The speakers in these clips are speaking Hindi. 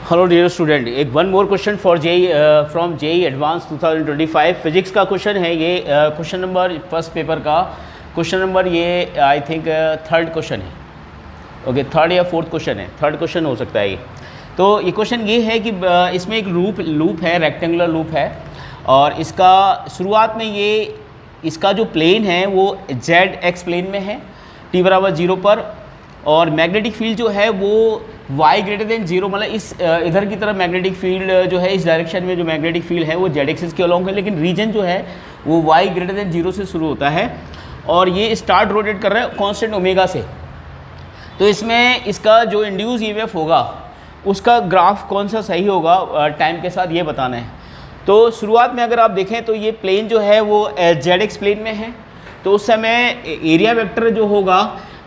हेलो डियर स्टूडेंट, एक one more question for JEE from JEE Advanced 2025 physics का क्वेश्चन है ये। क्वेश्चन नंबर फर्स्ट पेपर का क्वेश्चन नंबर ये आई थिंक थर्ड क्वेश्चन है। ओके, थर्ड या फोर्थ क्वेश्चन है, थर्ड क्वेश्चन हो सकता है ये। तो ये क्वेश्चन ये है कि इसमें एक लूप है, रेक्टेंगुलर लूप है, और इसका शुरुआत में ये इसका जो प्लेन है वो ZX प्लेन में है t बराबर 0 पर, और मैग्नेटिक फील्ड जो है वो y ग्रेटर देन 0, मतलब इस इधर की तरफ मैग्नेटिक फील्ड जो है, इस डायरेक्शन में जो मैग्नेटिक फील्ड है वो z एक्सिस के अलॉन्ग है, लेकिन रीजन जो है वो y ग्रेटर देन 0 से शुरू होता है, और ये स्टार्ट रोटेट कर रहा है कांस्टेंट ओमेगा से। तो इसमें इसका जो इंड्यूस ईएमएफ होगा उसका ग्राफ कौन सा सही होगा टाइम के साथ, ये बताना है। तो शुरुआत में अगर आप देखें तो ये प्लेन जो है वो ZX प्लेन में है, तो उस समय एरिया वेक्टर जो होगा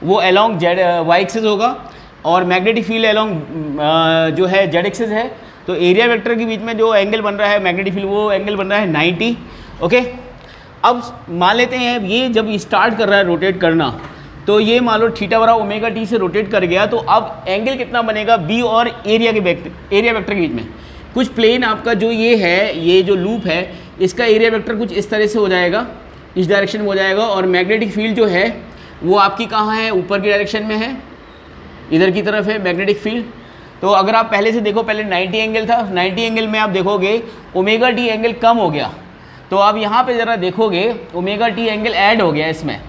वो अलॉन्ग y एक्सिस होगा, और मैग्नेटिक फील्ड अलॉन्ग जो है z एक्सिस है। तो एरिया वेक्टर के बीच में जो एंगल बन रहा है मैग्नेटिक फील्ड, वो एंगल बन रहा है 90। ओके, अब मान लेते हैं ये जब स्टार्ट कर रहा है रोटेट करना, तो ये मान लो थीटा बराबर ओमेगा टी से रोटेट कर गया, तो अब एंगल कितना बनेगा b और एरिया वेक्टर के बीच में। कुछ प्लेन आपका जो ये है, ये जो लूप है, इसका एरिया वेक्टर कुछ इस तरह से हो जाएगा, इस डायरेक्शन में हो जाएगा, और मैग्नेटिक फील्ड जो है वो आपकी कहाँ है, ऊपर की डायरेक्शन में है, इधर की तरफ है मैग्नेटिक फील्ड। तो अगर आप पहले से देखो, पहले 90 एंगल था, 90 एंगल में आप देखोगे ओमेगा टी एंगल कम हो गया, तो आप यहाँ पे ज़रा देखोगे ओमेगा टी एंगल ऐड हो गया इसमें,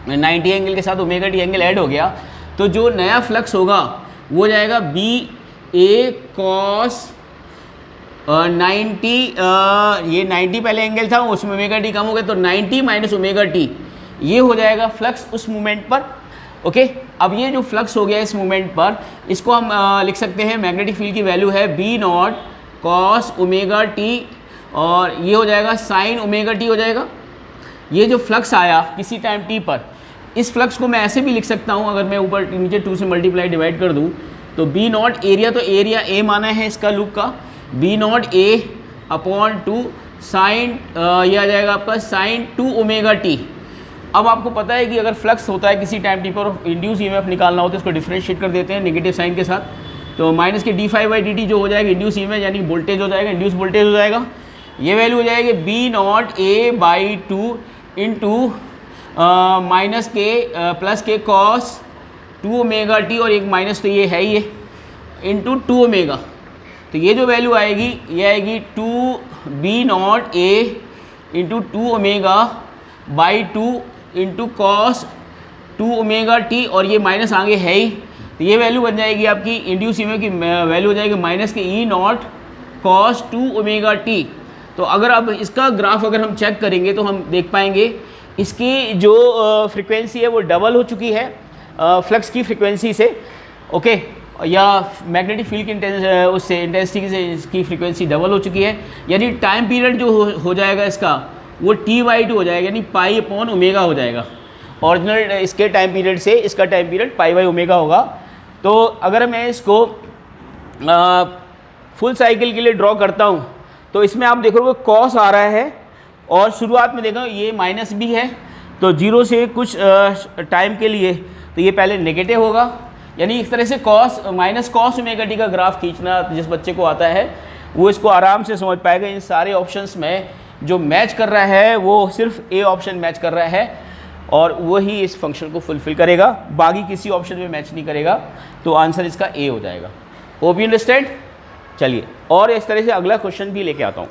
90 एंगल के साथ ओमेगा टी एंगल ऐड हो गया। तो जो नया फ्लक्स होगा वो जाएगा बी ए कॉस 90, ये 90 पहले एंगल था, उसमें ओमेगा टी कम हो गया, तो 90 माइनस ओमेगा टी, ये हो जाएगा फ्लक्स उस मोमेंट पर। ओके, अब ये जो फ्लक्स हो गया इस मोमेंट पर, इसको हम लिख सकते हैं, मैग्नेटिक फील्ड की वैल्यू है B naught cos omega t, और ये हो जाएगा साइन ओमेगा टी हो जाएगा। ये जो फ्लक्स आया किसी टाइम टी पर, इस फ्लक्स को मैं ऐसे भी लिख सकता हूँ, अगर मैं ऊपर नीचे 2 से मल्टीप्लाई डिवाइड कर दूँ, तो बी नॉट एरिया, तो एरिया ए माना है इसका लूप का, B naught A upon 2 sine, ये आ जाएगा आपका साइन 2 ओमेगा टी। अब आपको पता है कि अगर फ्लक्स होता है किसी टाइम टी पर, इंड्यूस ईएमएफ निकालना हो तो इसको डिफरेंशिएट कर देते हैं नेगेटिव साइन के साथ, तो माइनस के d∅dt जो हो जाएगा इंड्यूस ईएमएफ, यानी वोल्टेज हो जाएगा, इंड्यूस वोल्टेज हो जाएगा। ये वैल्यू हो जाएगी B naught A by 2 into minus के प्लस के कॉस 2 ओमेगा टी, और एक माइनस तो ये है ही, ये इंटू 2 ओमेगा। तो ये जो वैल्यू आएगी ये आएगी 2 B naught A into 2 omega by 2 into cos 2 omega t, और ये माइनस आगे है ही, तो ये वैल्यू बन जाएगी आपकी इंड्यूस ईएमएफ की वैल्यू हो जाएगी माइनस के ई नॉट कॉस 2 ओमेगा टी। तो अगर अब इसका ग्राफ अगर हम चेक करेंगे तो हम देख पाएंगे इसकी जो फ्रीक्वेंसी है वो डबल हो चुकी है फ्लक्स की फ्रीक्वेंसी से। ओके, या मैग्नेटिक फील्ड की उससे इंटेंसिटी से इसकी फ्रीक्वेंसी डबल हो चुकी है, यानी टाइम पीरियड जो हो जाएगा इसका वो t/2 हो जाएगा, यानी पाई अपॉन ओमेगा हो जाएगा। ओरिजिनल इसके टाइम पीरियड से इसका टाइम पीरियड π/ω होगा। तो अगर मैं इसको फुल साइकिल के लिए ड्रॉ करता हूँ, तो इसमें आप देखोगे कॉस आ रहा है, और शुरुआत में देखो ये माइनस भी है, तो 0 से कुछ टाइम के लिए तो ये पहले नेगेटिव होगा, यानी इस तरह से cos minus cos omega T का ग्राफ खींचना जिस बच्चे को आता है वो इसको आराम से समझ पाएगा। इन सारे ऑप्शंस में जो मैच कर रहा है वो सिर्फ ए ऑप्शन मैच कर रहा है, और वही इस फंक्शन को फुलफिल करेगा, बाकी किसी ऑप्शन में मैच नहीं करेगा, तो आंसर इसका ए हो जाएगा। Hope you understand. चलिए, और इस तरह से अगला क्वेश्चन भी लेके आता हूँ।